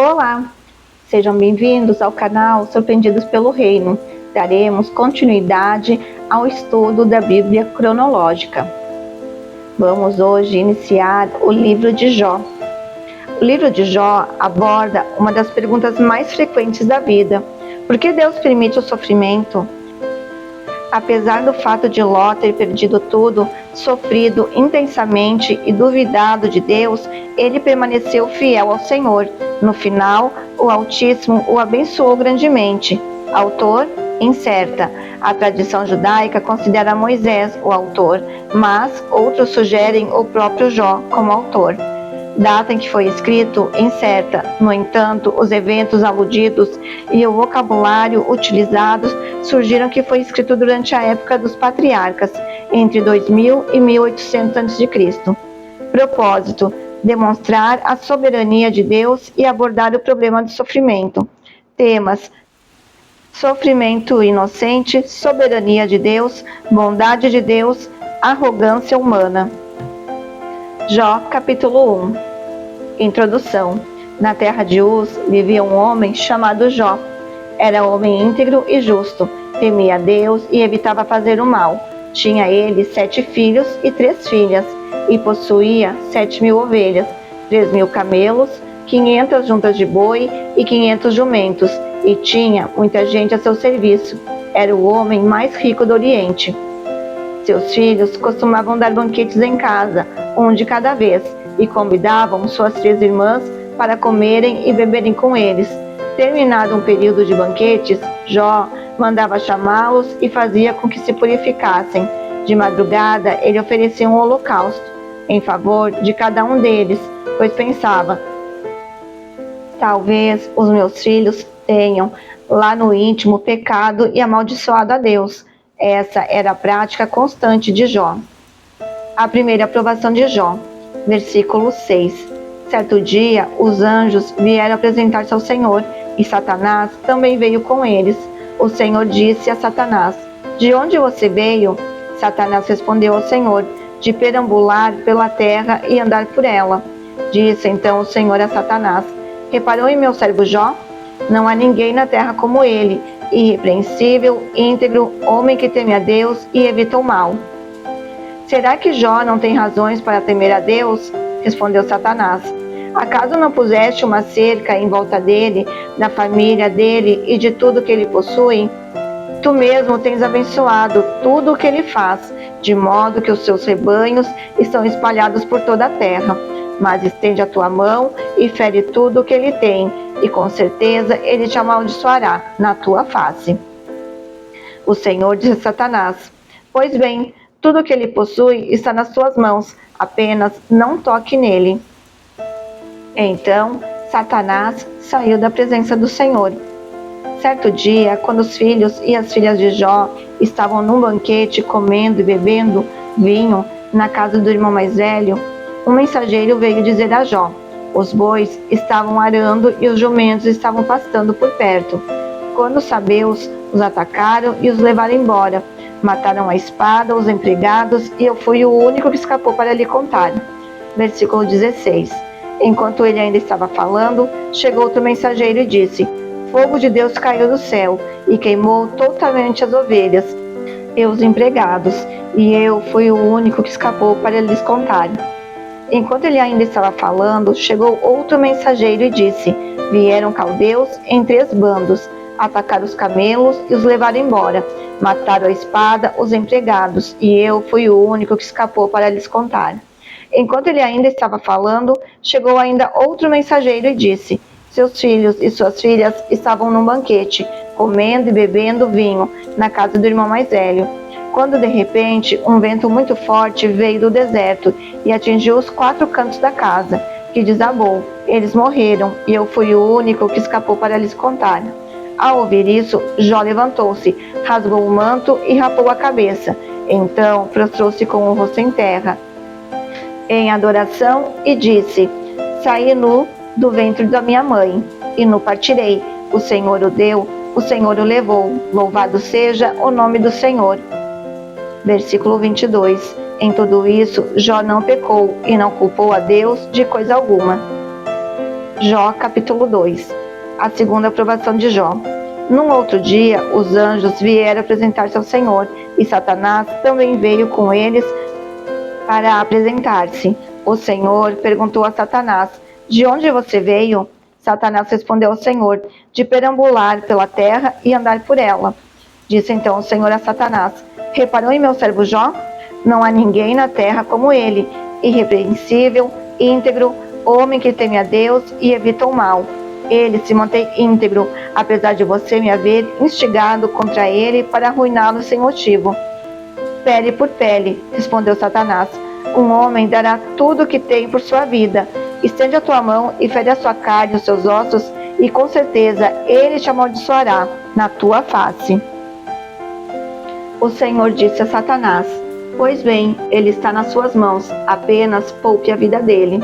Olá, sejam bem-vindos ao canal Surpreendidos pelo Reino. Daremos continuidade ao estudo da Bíblia cronológica. Vamos hoje iniciar o livro de Jó. O livro de Jó aborda uma das perguntas mais frequentes da vida: por que Deus permite o sofrimento? Apesar do fato de Ló ter perdido tudo, sofrido intensamente e duvidado de Deus, ele permaneceu fiel ao Senhor. No final, o Altíssimo o abençoou grandemente. Autor? Incerta. A tradição judaica considera Moisés o autor, mas outros sugerem o próprio Jó como autor. Data em que foi escrito? Incerta. No entanto, os eventos aludidos e o vocabulário utilizados surgiram que foi escrito durante a época dos patriarcas, entre 2000 e 1800 a.C. Propósito: demonstrar a soberania de Deus e abordar o problema do sofrimento. Temas: sofrimento inocente, soberania de Deus, bondade de Deus, arrogância humana. Jó, capítulo 1. Introdução. Na terra de Uz vivia um homem chamado Jó. Era homem íntegro e justo, temia a Deus e evitava fazer o mal. Tinha ele 7 filhos e 3 filhas, e possuía 7.000 ovelhas, 3.000 camelos, 500 juntas de boi e 500 jumentos, e tinha muita gente a seu serviço. Era o homem mais rico do Oriente. Seus filhos costumavam dar banquetes em casa, um de cada vez, e convidavam suas 3 irmãs para comerem e beberem com eles. Terminado um período de banquetes, Jó mandava chamá-los e fazia com que se purificassem. De madrugada, ele oferecia um holocausto em favor de cada um deles, pois pensava: talvez os meus filhos tenham, lá no íntimo, pecado e amaldiçoado a Deus. Essa era a prática constante de Jó. A primeira aprovação de Jó. Versículo 6. Certo dia, os anjos vieram apresentar-se ao Senhor, e Satanás também veio com eles. O Senhor disse a Satanás: de onde você veio? Satanás respondeu ao Senhor: de perambular pela terra e andar por ela. Disse então o Senhor a Satanás: reparou em meu servo Jó? Não há ninguém na terra como ele, irrepreensível, íntegro, homem que teme a Deus e evita o mal. Será que Jó não tem razões para temer a Deus? Respondeu Satanás. Acaso não puseste uma cerca em volta dele, da família dele e de tudo que ele possui? Tu mesmo tens abençoado tudo o que ele faz, de modo que os seus rebanhos estão espalhados por toda a terra. Mas estende a tua mão e fere tudo o que ele tem, e com certeza ele te amaldiçoará na tua face. O Senhor disse a Satanás: pois bem, tudo o que ele possui está nas tuas mãos, apenas não toque nele. Então Satanás saiu da presença do Senhor. Certo dia, quando os filhos e as filhas de Jó estavam num banquete comendo e bebendo vinho na casa do irmão mais velho, um mensageiro veio dizer a Jó: os bois estavam arando e os jumentos estavam pastando por perto, quando os sabeus os atacaram e os levaram embora. Mataram a espada os empregados, e eu fui o único que escapou para lhe contar. Versículo 16. Enquanto ele ainda estava falando, chegou outro mensageiro e disse: fogo de Deus caiu do céu e queimou totalmente as ovelhas e os empregados, e eu fui o único que escapou para lhes contar. Enquanto ele ainda estava falando, chegou outro mensageiro e disse: vieram caldeus em 3 bandos, atacaram os camelos e os levaram embora. Mataram a espada os empregados, e eu fui o único que escapou para lhes contar. Enquanto ele ainda estava falando, chegou ainda outro mensageiro e disse: seus filhos e suas filhas estavam num banquete, comendo e bebendo vinho, na casa do irmão mais velho, quando de repente um vento muito forte veio do deserto e atingiu os 4 cantos da casa, que desabou. Eles morreram, e eu fui o único que escapou para lhes contar. Ao ouvir isso, Jó levantou-se, rasgou o manto e rapou a cabeça. Então prostrou-se com o rosto em terra, em adoração, e disse: saí nu do ventre da minha mãe, e nu partirei. O Senhor o deu, o Senhor o levou. Louvado seja o nome do Senhor. Versículo 22. Em tudo isso, Jó não pecou e não culpou a Deus de coisa alguma. Jó capítulo 2. A segunda aprovação de Jó. Num outro dia, os anjos vieram apresentar-se ao Senhor, e Satanás também veio com eles para apresentar-se. O Senhor perguntou a Satanás: de onde você veio? Satanás respondeu ao Senhor: de perambular pela terra e andar por ela. Disse então o Senhor a Satanás: reparou em meu servo Jó? Não há ninguém na terra como ele, irrepreensível, íntegro, homem que teme a Deus e evita o mal. Ele se mantém íntegro, apesar de você me haver instigado contra ele para arruiná-lo sem motivo. Pele por pele, respondeu Satanás. Um homem dará tudo o que tem por sua vida. Estende a tua mão e fere a sua carne e os seus ossos, e com certeza ele te amaldiçoará na tua face. O Senhor disse a Satanás: pois bem, ele está nas suas mãos, apenas poupe a vida dele.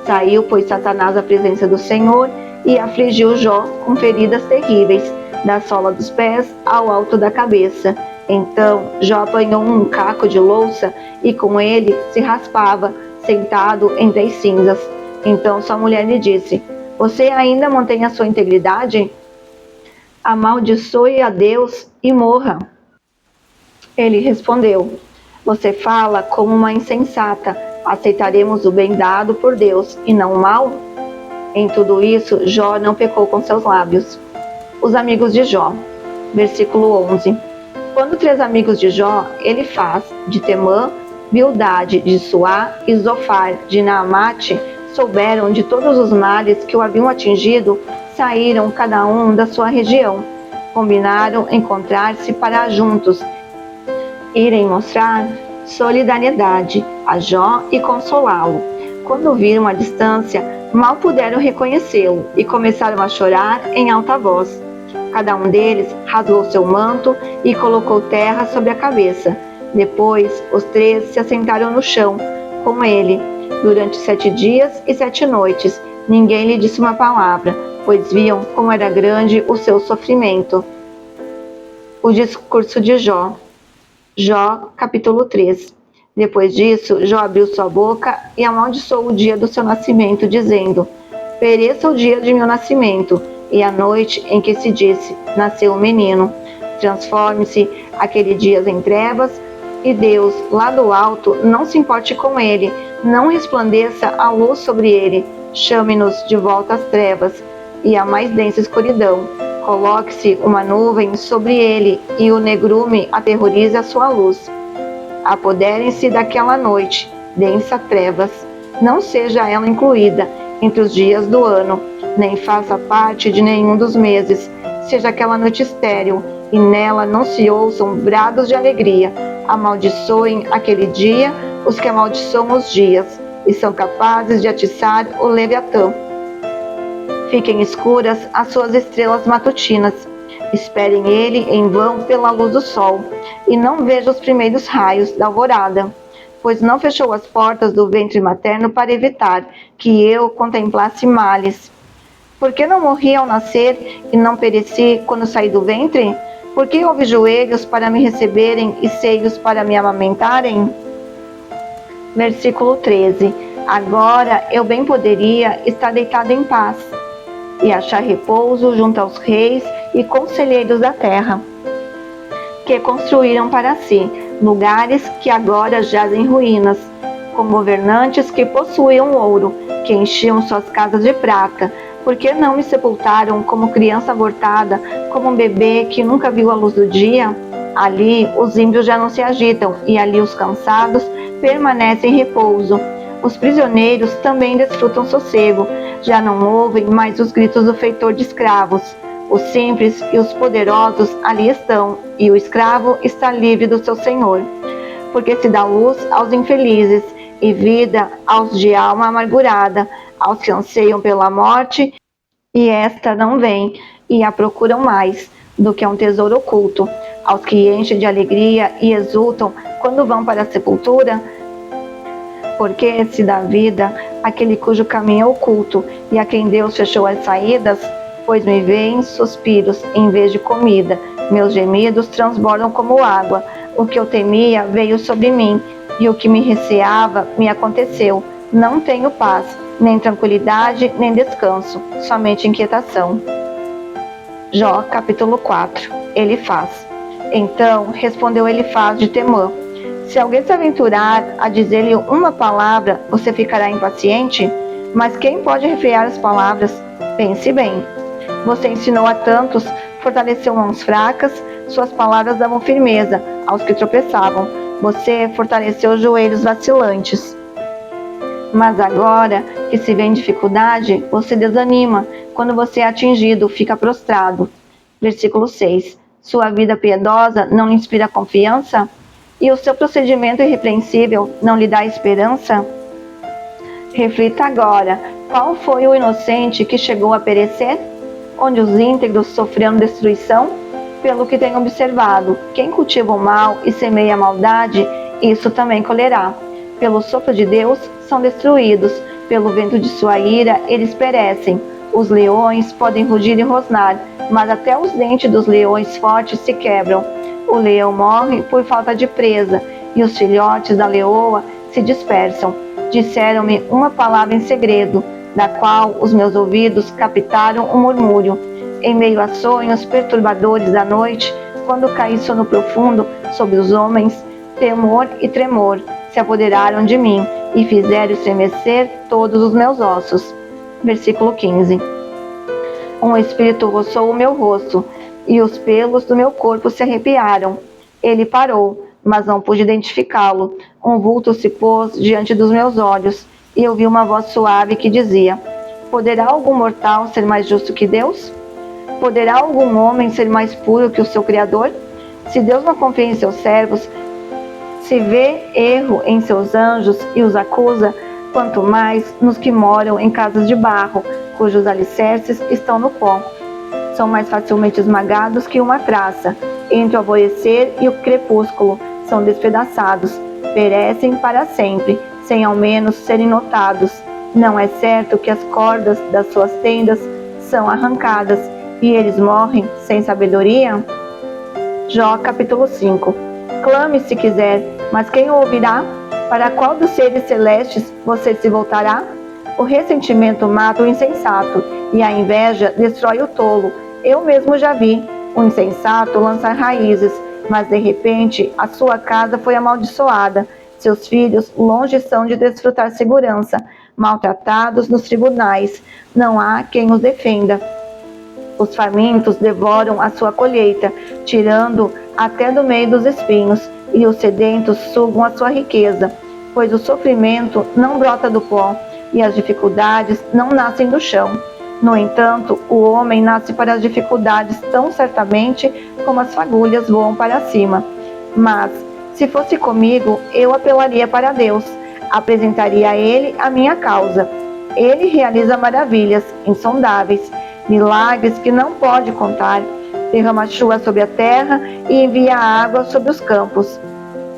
Saiu, pois, Satanás da presença do Senhor e afligiu Jó com feridas terríveis, da sola dos pés ao alto da cabeça. Então Jó apanhou um caco de louça e com ele se raspava, sentado entre as cinzas. Então sua mulher lhe disse: você ainda mantém a sua integridade? Amaldiçoe a Deus e morra. Ele respondeu: você fala como uma insensata. Aceitaremos o bem dado por Deus e não o mal? Em tudo isso, Jó não pecou com seus lábios. Os amigos de Jó. Versículo 11. Quando 3 amigos de Jó, Elifaz, de Temã, Bildade, de Suá e Zofar, de Naamate, souberam de todos os males que o haviam atingido, saíram cada um da sua região. Combinaram encontrar-se para juntos irem mostrar solidariedade a Jó e consolá-lo. Quando o viram à distância, mal puderam reconhecê-lo e começaram a chorar em alta voz. Cada um deles rasgou seu manto e colocou terra sobre a cabeça. Depois, os 3 se assentaram no chão com ele. Durante 7 dias e 7 noites, ninguém lhe disse uma palavra, pois viam como era grande o seu sofrimento. O discurso de Jó. Jó, capítulo 3. Depois disso, Jó abriu sua boca e amaldiçoou o dia do seu nascimento, dizendo: pereça o dia de meu nascimento, e a noite em que se disse, nasceu um menino. Transforme-se aquele dia em trevas, e Deus, lá do alto, não se importe com ele, não resplandeça a luz sobre ele. Chame-nos de volta às trevas, e à mais densa escuridão. Coloque-se uma nuvem sobre ele, e o negrume aterrorize a sua luz. Apoderem-se daquela noite, densa trevas. Não seja ela incluída entre os dias do ano, nem faça parte de nenhum dos meses. Seja aquela noite estéril, e nela não se ouçam brados de alegria. Amaldiçoem aquele dia os que amaldiçoam os dias, e são capazes de atiçar o Leviatã. Fiquem escuras as suas estrelas matutinas. Esperem ele em vão pela luz do sol, e não vejam os primeiros raios da alvorada, pois não fechou as portas do ventre materno para evitar que eu contemplasse males. Por que não morri ao nascer e não pereci quando saí do ventre? Por que houve joelhos para me receberem e seios para me amamentarem? Versículo 13. Agora eu bem poderia estar deitado em paz e achar repouso junto aos reis e conselheiros da terra, que construíram para si lugares que agora jazem ruínas, com governantes que possuíam ouro, que enchiam suas casas de prata. Por que não me sepultaram como criança abortada, como um bebê que nunca viu a luz do dia? Ali os ímpios já não se agitam, e ali os cansados permanecem em repouso. Os prisioneiros também desfrutam sossego, já não ouvem mais os gritos do feitor de escravos. Os simples e os poderosos ali estão, e o escravo está livre do seu senhor. Porque se dá luz aos infelizes, e vida aos de alma amargurada, aos que anseiam pela morte, e esta não vem, e a procuram mais do que um tesouro oculto, aos que enchem de alegria e exultam quando vão para a sepultura. Porque se dá vida àquele cujo caminho é oculto, e a quem Deus fechou as saídas, pois me veem suspiros em vez de comida, meus gemidos transbordam como água. O que eu temia veio sobre mim, e o que me receava me aconteceu. Não tenho paz, nem tranquilidade, nem descanso, somente inquietação. Jó, capítulo 4. Elifaz. Então respondeu Elifaz de Temã: se alguém se aventurar a dizer-lhe uma palavra, você ficará impaciente? Mas quem pode refrear as palavras? Pense bem. Você ensinou a tantos, fortaleceu mãos fracas, suas palavras davam firmeza aos que tropeçavam. Você fortaleceu joelhos vacilantes. Mas agora que se vê em dificuldade, você desanima. Quando você é atingido, fica prostrado. Versículo 6. Sua vida piedosa não lhe inspira confiança? E o seu procedimento irrepreensível não lhe dá esperança? Reflita agora, qual foi o inocente que chegou a perecer? Onde os íntegros sofreram destruição? Pelo que tenho observado, quem cultiva o mal e semeia a maldade, isso também colherá. Pelo sopro de Deus são destruídos, pelo vento de sua ira eles perecem. Os leões podem rugir e rosnar, mas até os dentes dos leões fortes se quebram. O leão morre por falta de presa, e os filhotes da leoa se dispersam. Disseram-me uma palavra em segredo, da qual os meus ouvidos captaram um murmúrio. Em meio a sonhos perturbadores da noite, quando caí sono profundo sobre os homens, temor e tremor se apoderaram de mim e fizeram estremecer todos os meus ossos. Versículo 15. Um espírito roçou o meu rosto, e os pelos do meu corpo se arrepiaram. Ele parou, mas não pude identificá-lo. Um vulto se pôs diante dos meus olhos, e eu vi uma voz suave que dizia: poderá algum mortal ser mais justo que Deus? Poderá algum homem ser mais puro que o seu Criador? Se Deus não confia em seus servos, se vê erro em seus anjos e os acusa, quanto mais nos que moram em casas de barro, cujos alicerces estão no pó. São mais facilmente esmagados que uma traça. Entre o alvorecer e o crepúsculo são despedaçados, perecem para sempre, sem ao menos serem notados. Não é certo que as cordas das suas tendas são arrancadas, e eles morrem sem sabedoria? Jó, capítulo 5. Clame se quiser, mas quem o ouvirá? Para qual dos seres celestes você se voltará? O ressentimento mata o insensato, e a inveja destrói o tolo. Eu mesmo já vi o insensato lançar raízes, mas de repente a sua casa foi amaldiçoada. Seus filhos longe são de desfrutar segurança, maltratados nos tribunais. Não há quem os defenda. Os famintos devoram a sua colheita, tirando até do meio dos espinhos, e os sedentos sugam a sua riqueza, pois o sofrimento não brota do pó, e as dificuldades não nascem do chão. No entanto, o homem nasce para as dificuldades tão certamente como as fagulhas voam para cima. Mas, se fosse comigo, eu apelaria para Deus, apresentaria a Ele a minha causa. Ele realiza maravilhas insondáveis, milagres que não pode contar. Derrama chuva sobre a terra e envia água sobre os campos.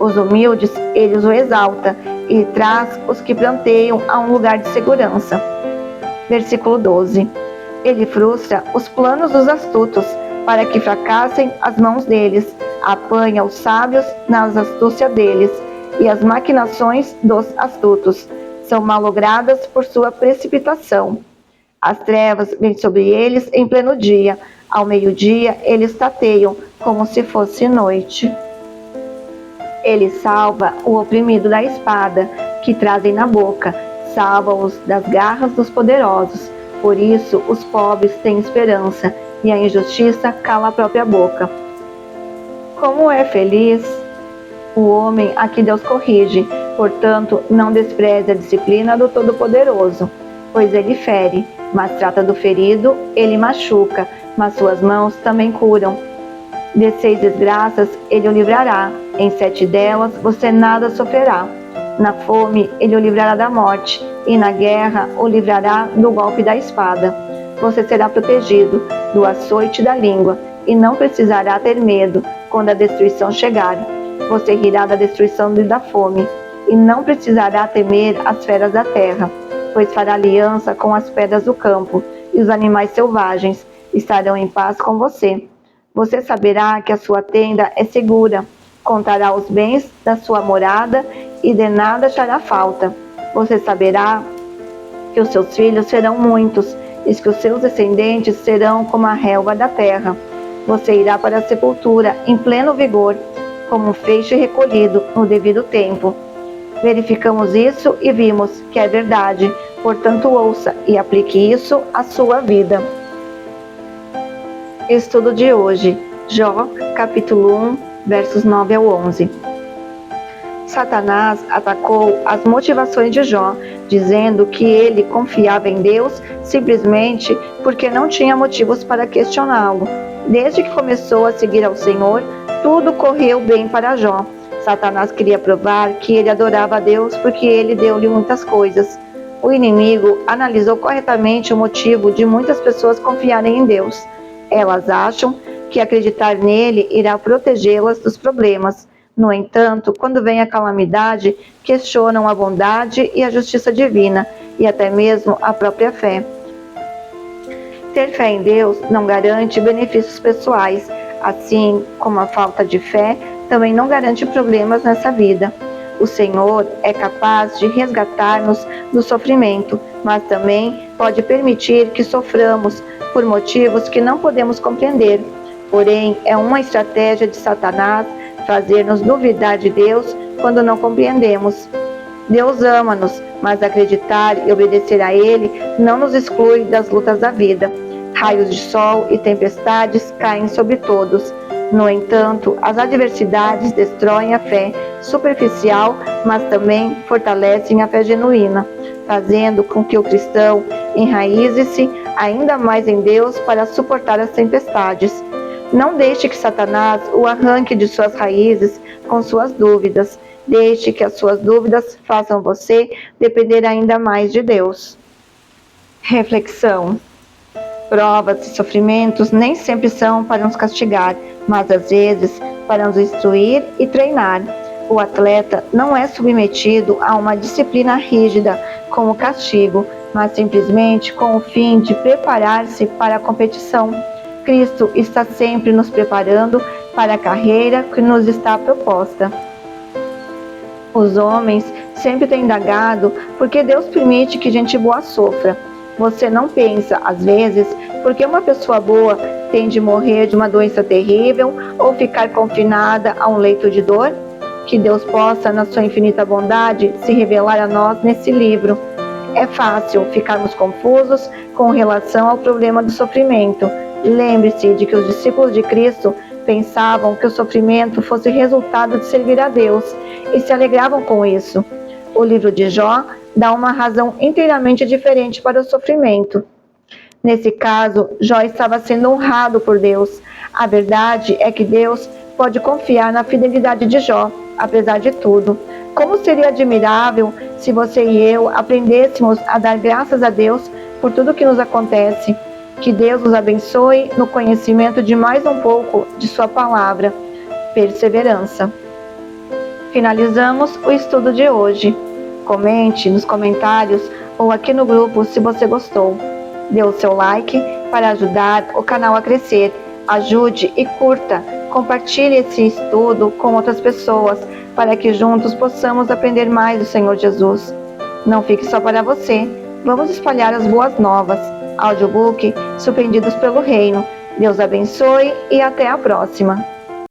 Os humildes, ele os exalta e traz os que planteiam a um lugar de segurança. Versículo 12. Ele frustra os planos dos astutos, para que fracassem as mãos deles. Apanha os sábios nas astúcias deles, e as maquinações dos astutos são malogradas por sua precipitação. As trevas vêm sobre eles em pleno dia. Ao meio-dia, eles tateiam como se fosse noite. Ele salva o oprimido da espada que trazem na boca, salva-os das garras dos poderosos. Por isso, os pobres têm esperança, e a injustiça cala a própria boca. Como é feliz o homem a que Deus corrige, portanto, não despreze a disciplina do Todo-Poderoso, pois ele fere, mas trata do ferido, ele machuca, mas suas mãos também curam. De 6 desgraças ele o livrará, em 7 delas você nada sofrerá. Na fome ele o livrará da morte, e na guerra o livrará do golpe da espada. Você será protegido do açoite da língua, e não precisará ter medo quando a destruição chegar. Você rirá da destruição e da fome, e não precisará temer as feras da terra, pois fará aliança com as pedras do campo, e os animais selvagens estarão em paz com você. Você saberá que a sua tenda é segura, contará os bens da sua morada e de nada achará falta. Você saberá que os seus filhos serão muitos, e que os seus descendentes serão como a relva da terra. Você irá para a sepultura em pleno vigor, como um feixe recolhido no devido tempo. Verificamos isso e vimos que é verdade, portanto ouça e aplique isso à sua vida. Estudo de hoje, Jó, capítulo 1, versos 9 ao 11. Satanás atacou as motivações de Jó, dizendo que ele confiava em Deus simplesmente porque não tinha motivos para questioná-lo. Desde que começou a seguir ao Senhor, tudo correu bem para Jó. Satanás queria provar que ele adorava a Deus porque ele deu-lhe muitas coisas. O inimigo analisou corretamente o motivo de muitas pessoas confiarem em Deus. Elas acham que acreditar nele irá protegê-las dos problemas. No entanto, quando vem a calamidade, questionam a bondade e a justiça divina, e até mesmo a própria fé. Ter fé em Deus não garante benefícios pessoais, assim como a falta de fé também não garante problemas nessa vida. O Senhor é capaz de resgatar-nos do sofrimento, mas também pode permitir que soframos por motivos que não podemos compreender. Porém, é uma estratégia de Satanás fazer-nos duvidar de Deus quando não compreendemos. Deus ama-nos, mas acreditar e obedecer a Ele não nos exclui das lutas da vida. Raios de sol e tempestades caem sobre todos. No entanto, as adversidades destroem a fé superficial, mas também fortalecem a fé genuína, fazendo com que o cristão enraize-se ainda mais em Deus para suportar as tempestades. Não deixe que Satanás o arranque de suas raízes com suas dúvidas. Deixe que as suas dúvidas façam você depender ainda mais de Deus. Reflexão. Provas e sofrimentos nem sempre são para nos castigar, mas às vezes para nos instruir e treinar. O atleta não é submetido a uma disciplina rígida como castigo, mas simplesmente com o fim de preparar-se para a competição. Cristo está sempre nos preparando para a carreira que nos está proposta. Os homens sempre têm indagado por que Deus permite que gente boa sofra. Você não pensa, às vezes, por que uma pessoa boa tem de morrer de uma doença terrível ou ficar confinada a um leito de dor? Que Deus possa, na sua infinita bondade, se revelar a nós nesse livro. É fácil ficarmos confusos com relação ao problema do sofrimento. Lembre-se de que os discípulos de Cristo pensavam que o sofrimento fosse resultado de servir a Deus e se alegravam com isso. O livro de Jó dá uma razão inteiramente diferente para o sofrimento. Nesse caso, Jó estava sendo honrado por Deus. A verdade é que Deus pode confiar na fidelidade de Jó, apesar de tudo. Como seria admirável se você e eu aprendêssemos a dar graças a Deus por tudo que nos acontece. Que Deus nos abençoe no conhecimento de mais um pouco de sua palavra. Perseverança. Finalizamos o estudo de hoje. Comente nos comentários ou aqui no grupo se você gostou. Dê o seu like para ajudar o canal a crescer. Ajude e curta. Compartilhe esse estudo com outras pessoas para que juntos possamos aprender mais do Senhor Jesus. Não fique só para você. Vamos espalhar as boas novas. Audiobook Surpreendidos pelo Reino. Deus abençoe e até a próxima.